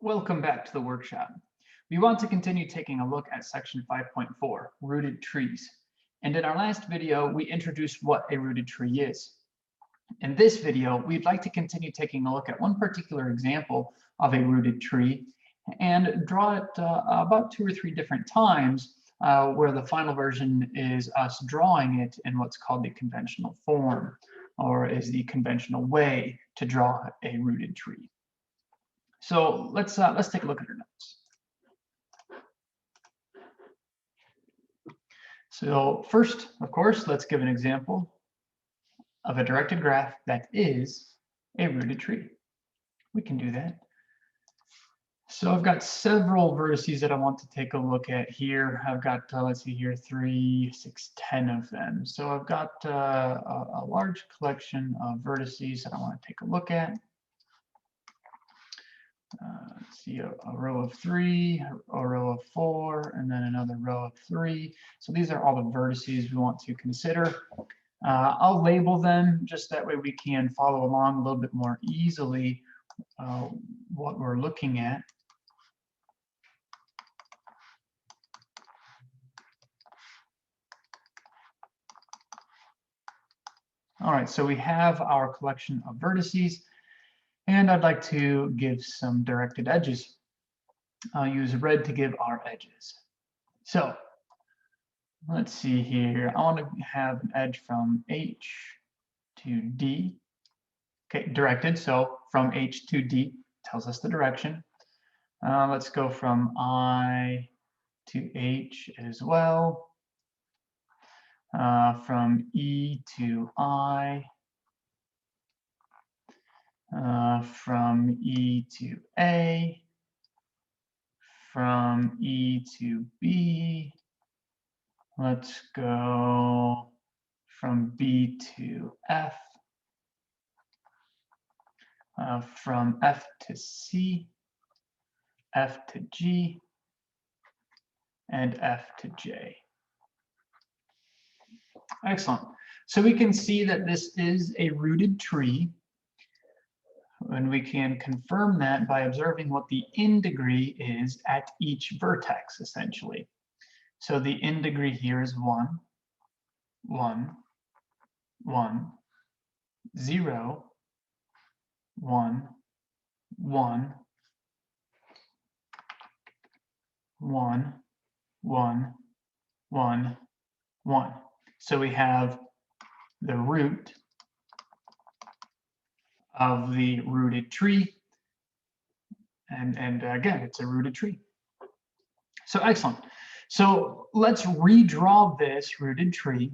Welcome back to the workshop. We want to continue taking a look at section 5.4, rooted trees. And in our last video, we introduced what a rooted tree is. In this video, we'd like to continue taking a look at one particular example of a rooted tree and draw it about 2 or 3 different times where the final version is us drawing it in what's called the conventional form, or is the conventional way to draw a rooted tree. So let's take a look at our notes. So first, of course, let's give an example of a directed graph that is a rooted tree. We can do that. So I've got several vertices that I want to take a look at here. I've got, let's see here, 3, 6, 10 of them. So I've got a large collection of vertices that I want to take a look at. Let's see, a row of 3, a row of 4, and then another row of 3. So these are all the vertices we want to consider. I'll label them just that way we can follow along a little bit more easily what we're looking at. All right, so we have our collection of vertices. And I'd like to give some directed edges. I'll use red to give our edges. So let's see here. I want to have an edge from H to D. Okay, directed. So from H to D tells us the direction. Let's go from I to H as well. From E to I. From E to A, from E to B, let's go from B to F, from F to C, F to G, and F to J. Excellent. So we can see that this is a rooted tree. And we can confirm that by observing what the in degree is at each vertex, essentially. So the in degree here is 1, 1, 1, 0, 1, 1, 1, 1, 1, 1. So we have the root of the rooted tree. And again, it's a rooted tree. So excellent. So let's redraw this rooted tree,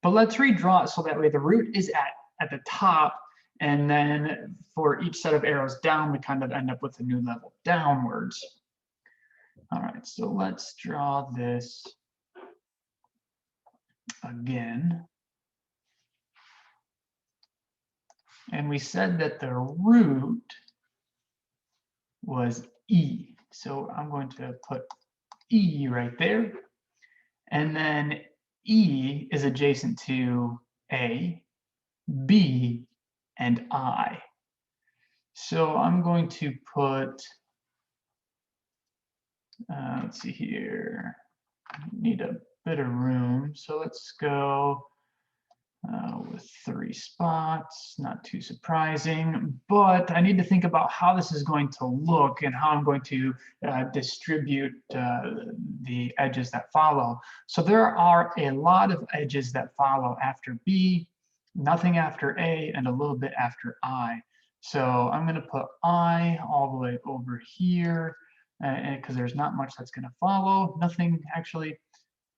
but let's redraw it so that way the root is at the top, and then for each set of arrows down, we kind of end up with a new level downwards. All right, so let's draw this again. And we said that the root was E. So I'm going to put E right there. And then E is adjacent to A, B, and I. So I'm going to put, let's see here, I need a bit of room. So let's go with 3 spots, not too surprising, but I need to think about how this is going to look and how I'm going to distribute the edges that follow. So there are a lot of edges that follow after B, nothing after A, and a little bit after I. So I'm going to put I all the way over here because there's not much that's going to follow. Nothing actually.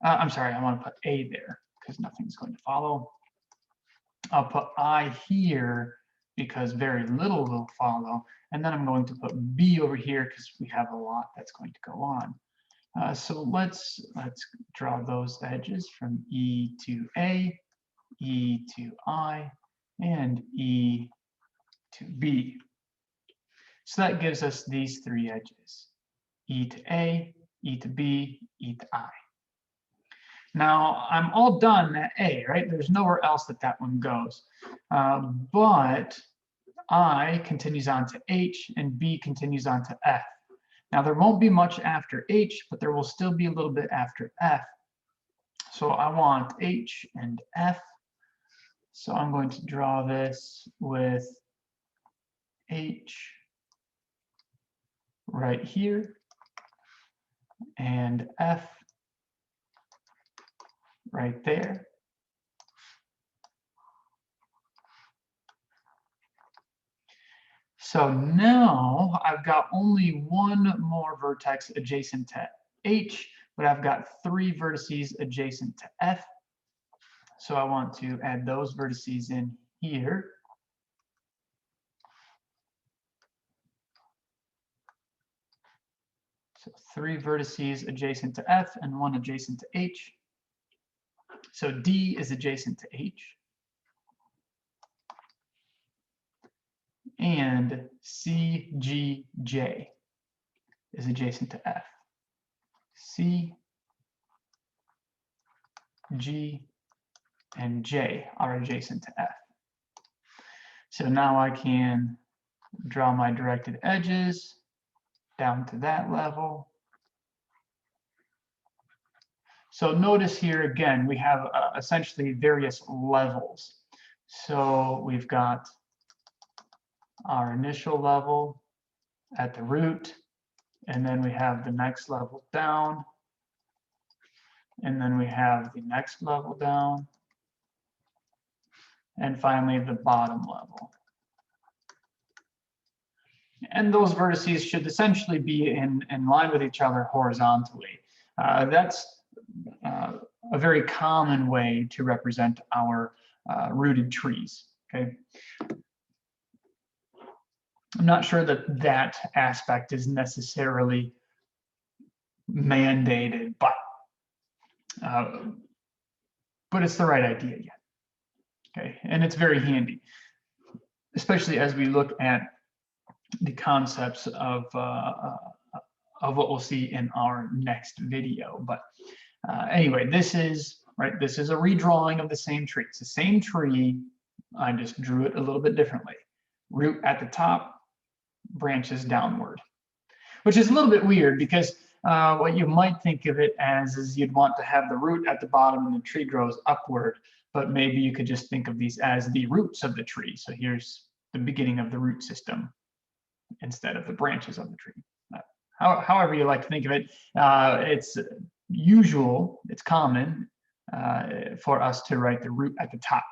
I'm sorry, I want to put A there because nothing's going to follow. I'll put I here because very little will follow. And then I'm going to put B over here because we have a lot that's going to go on. So let's draw those edges from E to A, E to I, and E to B. So that gives us these 3 edges, E to A, E to B, E to I. Now, I'm all done at A, right? There's nowhere else that one goes. But I continues on to H, and B continues on to F. Now, there won't be much after H, but there will still be a little bit after F. So I want H and F. So I'm going to draw this with H right here and F right there. So now I've got only one more vertex adjacent to H, but I've got 3 vertices adjacent to F. So I want to add those vertices in here. So 3 vertices adjacent to F and 1 adjacent to H. So D is adjacent to H. And C, G, J is adjacent to F. C, G, and J are adjacent to F. So now I can draw my directed edges down to that level. So notice here again, we have essentially various levels. So we've got our initial level at the root, and then we have the next level down, and then we have the next level down, and finally the bottom level. And those vertices should essentially be in line with each other horizontally. That's a very common way to represent our rooted trees. Okay. I'm not sure that that aspect is necessarily mandated, but it's the right idea yet. Okay, and it's very handy, especially as we look at the concepts of what we'll see in our next video. But anyway, this is right. This is a redrawing of the same tree. It's the same tree. I just drew it a little bit differently. Root at the top, branches downward, which is a little bit weird because what you might think of it as is you'd want to have the root at the bottom and the tree grows upward, but maybe you could just think of these as the roots of the tree. So here's the beginning of the root system instead of the branches of the tree. However you like to think of it, it's usual, it's common for us to write the root at the top.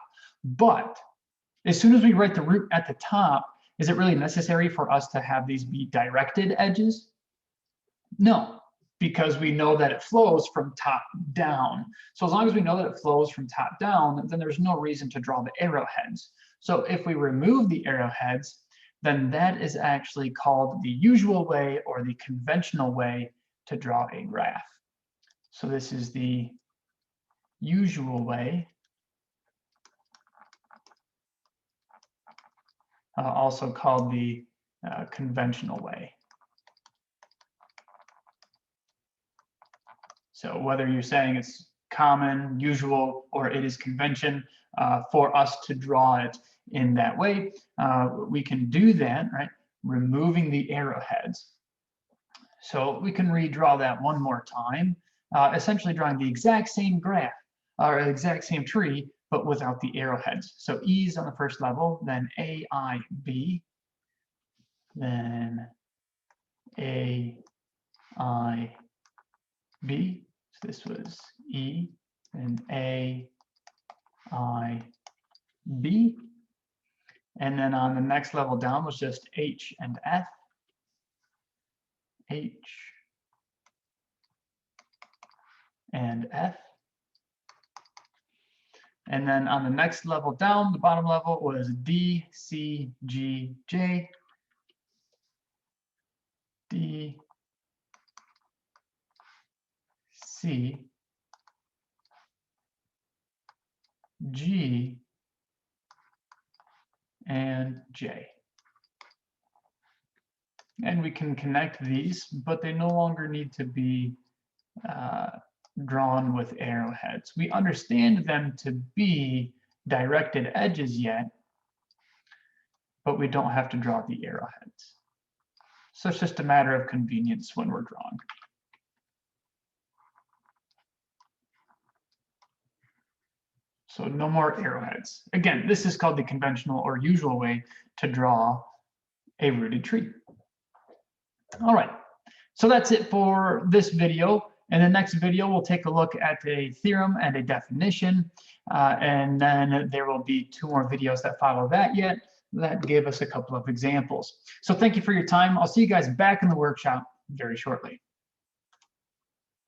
But as soon as we write the root at the top, is it really necessary for us to have these be directed edges? No, because we know that it flows from top down. So as long as we know that it flows from top down, then there's no reason to draw the arrowheads. So if we remove the arrowheads, then that is actually called the usual way or the conventional way to draw a graph. So this is the usual way, also called the conventional way. So whether you're saying it's common, usual, or it is convention for us to draw it in that way, we can do that, right? Removing the arrowheads. So we can redraw that one more time, essentially drawing the exact same graph, or exact same tree, but without the arrowheads. So E's on the first level, then A, I, B, then A, I, B. So this was E, and A, I, B. And then on the next level down was just H and F. H and F. And then on the next level down, the bottom level was D, C, G, J. D, C, G, and J. And we can connect these, but they no longer need to be drawn with arrowheads. We understand them to be directed edges yet, but we don't have to draw the arrowheads. So it's just a matter of convenience when we're drawing. So no more arrowheads. Again, this is called the conventional or usual way to draw a rooted tree. All right, so that's it for this video. In the next video, we'll take a look at a theorem and a definition, and then there will be 2 more videos that follow that that give us a couple of examples. So thank you for your time. I'll see you guys back in the workshop very shortly.